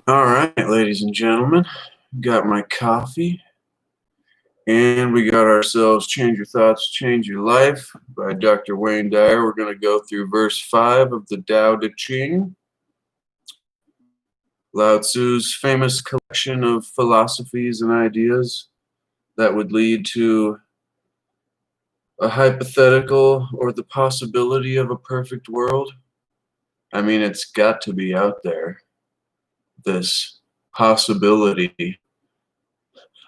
All right, ladies and gentlemen, got my coffee, and we got ourselves Change Your Thoughts, Change Your Life by Dr. Wayne Dyer. We're going to go through verse 5 of the Tao Te Ching, Lao-tzu's famous collection of philosophies and ideas that would lead to a hypothetical or the possibility of a perfect world. I mean, it's got to be out there, this possibility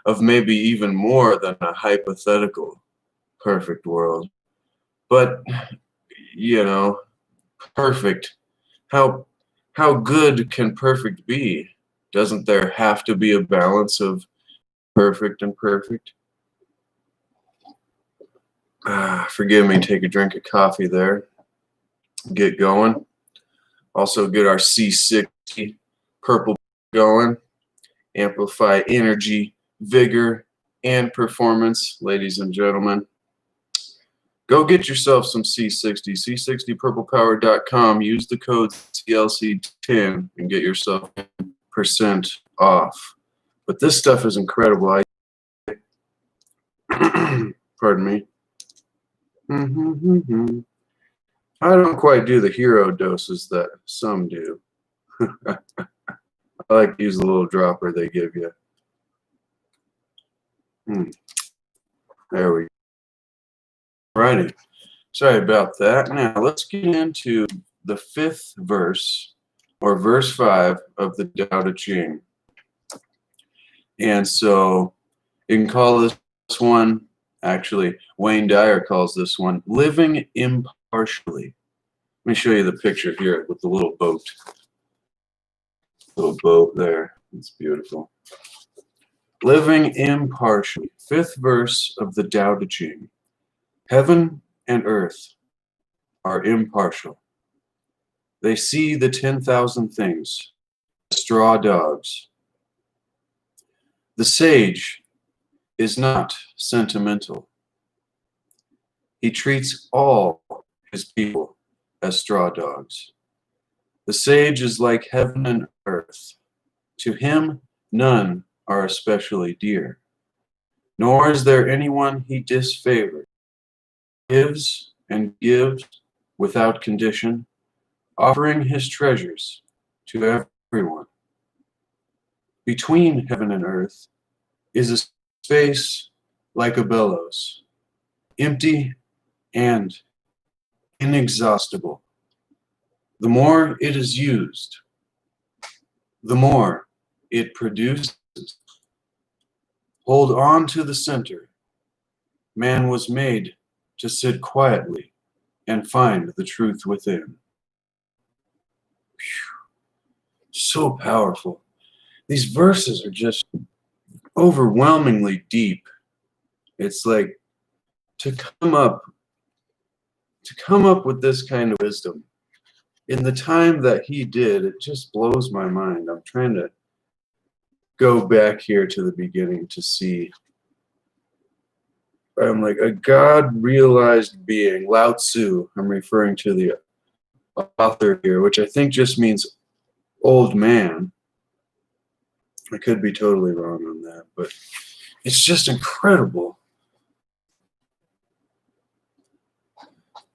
of maybe even more than a hypothetical perfect world. But, you know, perfect. How good can perfect be? Doesn't there have to be a balance of perfect and perfect? Forgive me, take a drink of coffee there. Get going. Also get our C60 Purple going. Amplify energy, vigor, and performance, ladies and gentlemen. Go get yourself some C60, C60PurplePower.com. Use the code CLC10 and get yourself 10% off. But this stuff is incredible. Pardon me. I don't quite do the hero doses that some do. I like to use the little dropper they give you. There we go. Alrighty. Sorry about that. Now let's get into the 5th verse, or verse 5 of the Tao Te Ching. And so you can call this one, actually, Wayne Dyer calls this one, living impartially. Let me show you the picture here with the little boat. Little boat there. It's beautiful. Living impartially. 5th verse of the Tao Te Ching. Heaven and earth are impartial. They see the 10,000 things, straw dogs. The sage is not sentimental. He treats all his people as straw dogs. The sage is like heaven and earth. To him, none are especially dear, nor is there anyone he disfavors. Gives and gives without condition, offering his treasures to everyone. Between heaven and earth is a space like a bellows, empty and inexhaustible. The more it is used, the more it produces. Hold on to the center. Man was made to sit quietly and find the truth within. Whew. So powerful. These verses are just overwhelmingly deep. It's like to come up with this kind of wisdom in the time that he did, it just blows my mind. I'm trying to go back here to the beginning to see. I'm like a God-realized being, Lao-tzu. I'm referring to the author here, which I think just means old man. I could be totally wrong on that, but it's just incredible.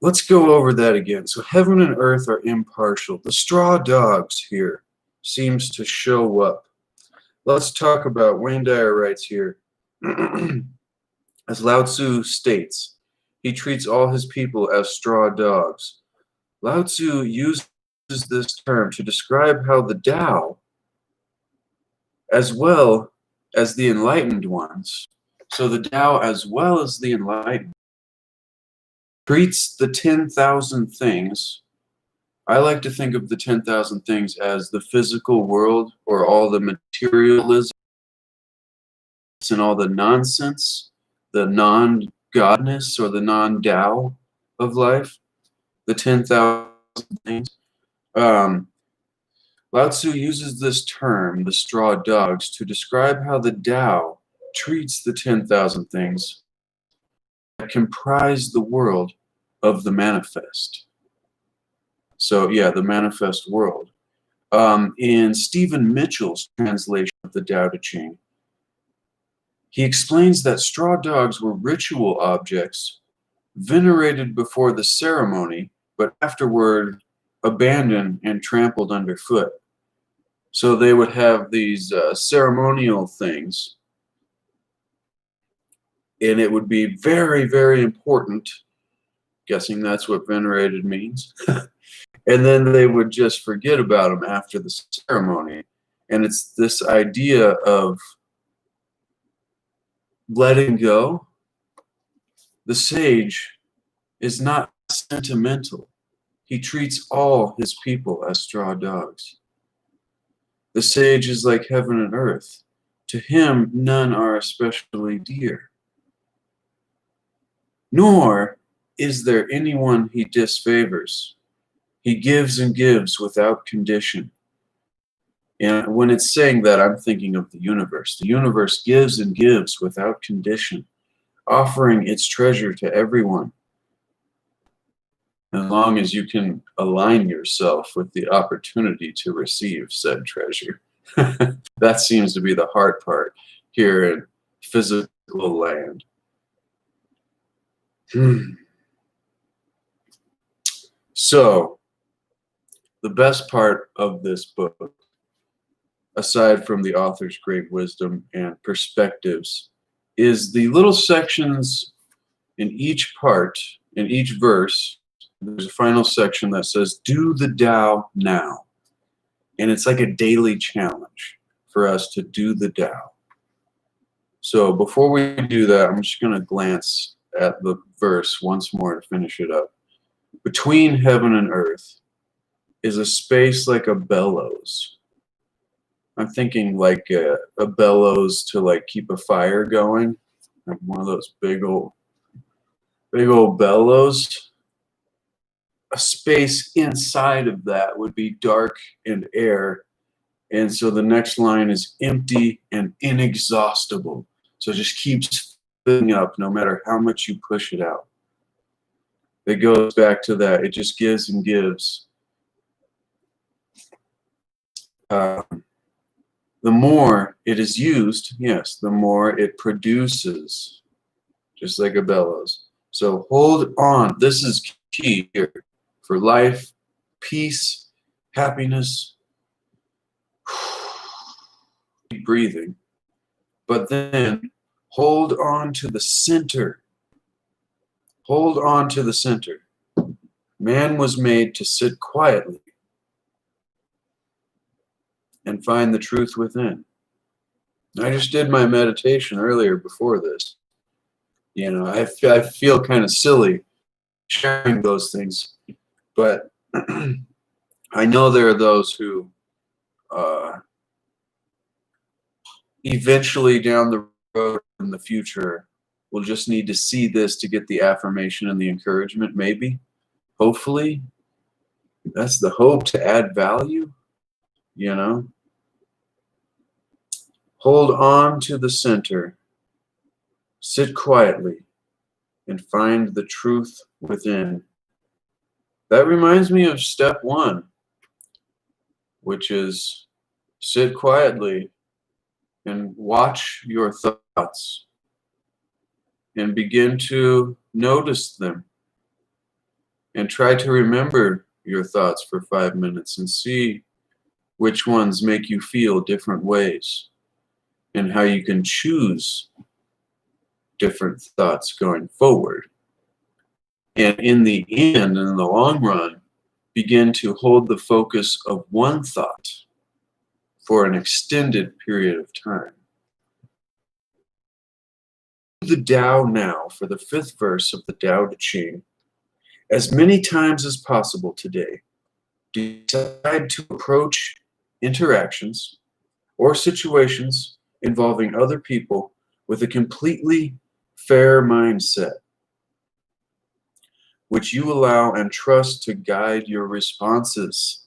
Let's go over that again. So heaven and earth are impartial. The straw dogs here seems to show up. Let's talk about, Wayne Dyer writes here, as Lao-tzu states, he treats all his people as straw dogs. Lao-tzu uses this term to describe how the Tao, as well as the enlightened ones, so the Tao as well as the enlightened, treats the 10,000 things. I like to think of the 10,000 things as the physical world, or all the materialism and all the nonsense, the non-godness or the non-Tao of life, the 10,000 things. Lao-tzu uses this term, the straw dogs, to describe how the Tao treats the 10,000 things that comprise the world of the manifest. So yeah, the manifest world. In Stephen Mitchell's translation of the Tao Te Ching, he explains that straw dogs were ritual objects venerated before the ceremony, but afterward abandoned and trampled underfoot. So they would have these ceremonial things, and it would be very, very important, guessing that's what venerated means, and then they would just forget about them after the ceremony. And it's this idea of letting go. The sage is not sentimental. He treats all his people as straw dogs. The sage is like heaven and earth. To him, none are especially dear. Nor is there anyone he disfavors. He gives and gives without condition. And when it's saying that, I'm thinking of the universe. The universe gives and gives without condition, offering its treasure to everyone, as long as you can align yourself with the opportunity to receive said treasure. That seems to be the hard part here in physical land. So, the best part of this book, aside from the author's great wisdom and perspectives, is the little sections in each part, in each verse. There's a final section that says, do the Tao now. And it's like a daily challenge for us to do the Tao. So before we do that, I'm just going to glance at the verse once more to finish it up. Between heaven and earth is a space like a bellows. I'm thinking like a bellows to like keep a fire going. Like one of those big old bellows. A space inside of that would be dark and air. And so the next line is empty and inexhaustible. So it just keeps filling up no matter how much you push it out. It goes back to that. It just gives and gives. The more it is used, yes, the more it produces, just like a bellows. So hold on. This is key here for life, peace, happiness. Keep breathing. But then hold on to the center. Hold on to the center. Man was made to sit quietly and find the truth within. I just did my meditation earlier before this. You know, I feel kind of silly sharing those things, but I know there are those who eventually down the road in the future will just need to see this to get the affirmation and the encouragement, maybe, hopefully. That's the hope, to add value, you know. Hold on to the center, sit quietly, and find the truth within. That reminds me of step one, which is sit quietly and watch your thoughts and begin to notice them and try to remember your thoughts for 5 minutes and see which ones make you feel different ways and how you can choose different thoughts going forward. And in the end, in the long run, begin to hold the focus of one thought for an extended period of time. The Tao now for the 5th verse of the Tao Te Ching. As many times as possible today, decide to approach interactions or situations involving other people with a completely fair mindset, which you allow and trust to guide your responses.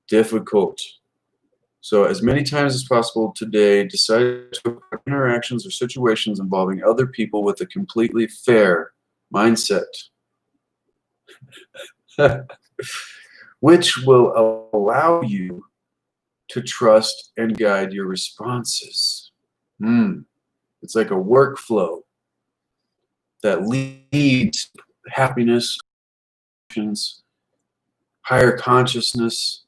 Difficult. So as many times as possible today, decide to approach interactions or situations involving other people with a completely fair mindset, which will allow you to trust and guide your responses. It's like a workflow that leads to happiness, higher consciousness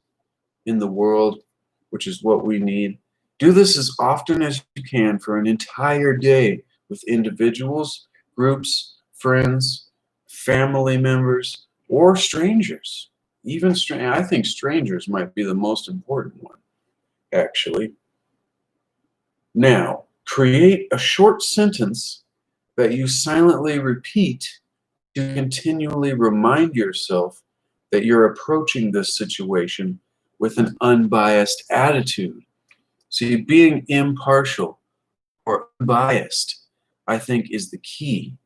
in the world, which is what we need. Do this as often as you can for an entire day with individuals, groups, friends, family members, or strangers. Even I think strangers might be the most important one, actually. Now, create a short sentence that you silently repeat to continually remind yourself that you're approaching this situation with an unbiased attitude. See, being impartial or unbiased, I think, is the key.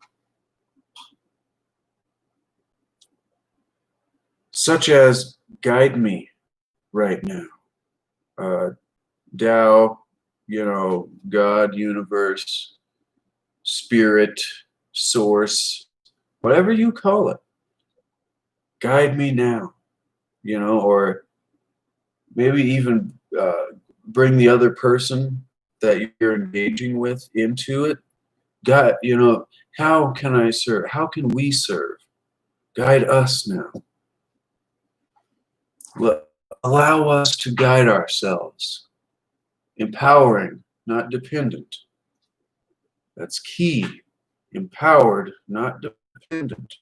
Such as, guide me right now. Tao, God, universe, spirit, source, whatever you call it. Guide me now, or maybe even bring the other person that you're engaging with into it. God, how can I serve? How can we serve? Guide us now. Allow us to guide ourselves. Empowering, not dependent. That's key. Empowered, not dependent.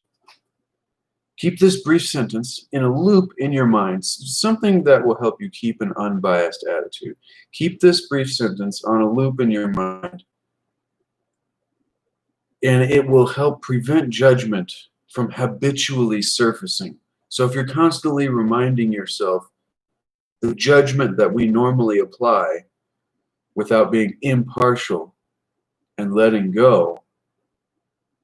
Keep this brief sentence in a loop in your mind, something that will help you keep an unbiased attitude. Keep this brief sentence on a loop in your mind, and it will help prevent judgment from habitually surfacing. So if you're constantly reminding yourself the judgment that we normally apply without being impartial and letting go,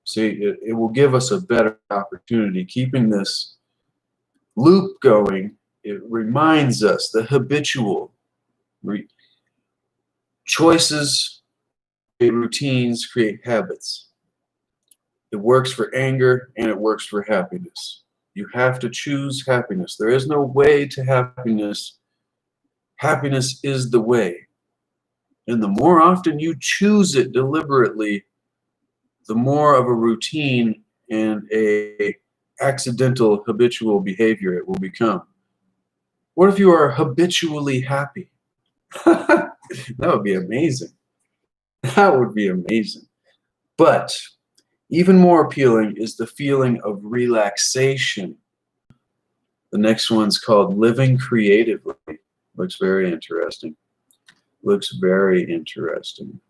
see, it will give us a better opportunity. Keeping this loop going, it reminds us the habitual choices, routines create habits. It works for anger and it works for happiness. You have to choose happiness. There is no way to happiness. Happiness is the way. And the more often you choose it deliberately, the more of a routine and a accidental habitual behavior it will become. What if you are habitually happy? That would be amazing. That would be amazing. But even more appealing is the feeling of relaxation. The next one's called living creatively. Looks very interesting. Looks very interesting.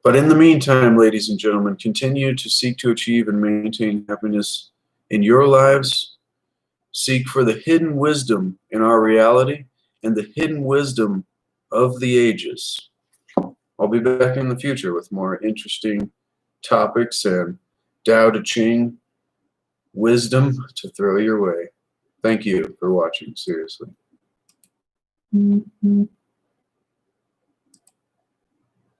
But in the meantime, ladies and gentlemen, continue to seek to achieve and maintain happiness in your lives. Seek for the hidden wisdom in our reality and the hidden wisdom of the ages. I'll be back in the future with more interesting topics and Tao Te Ching wisdom to throw your way. Thank you for watching, seriously.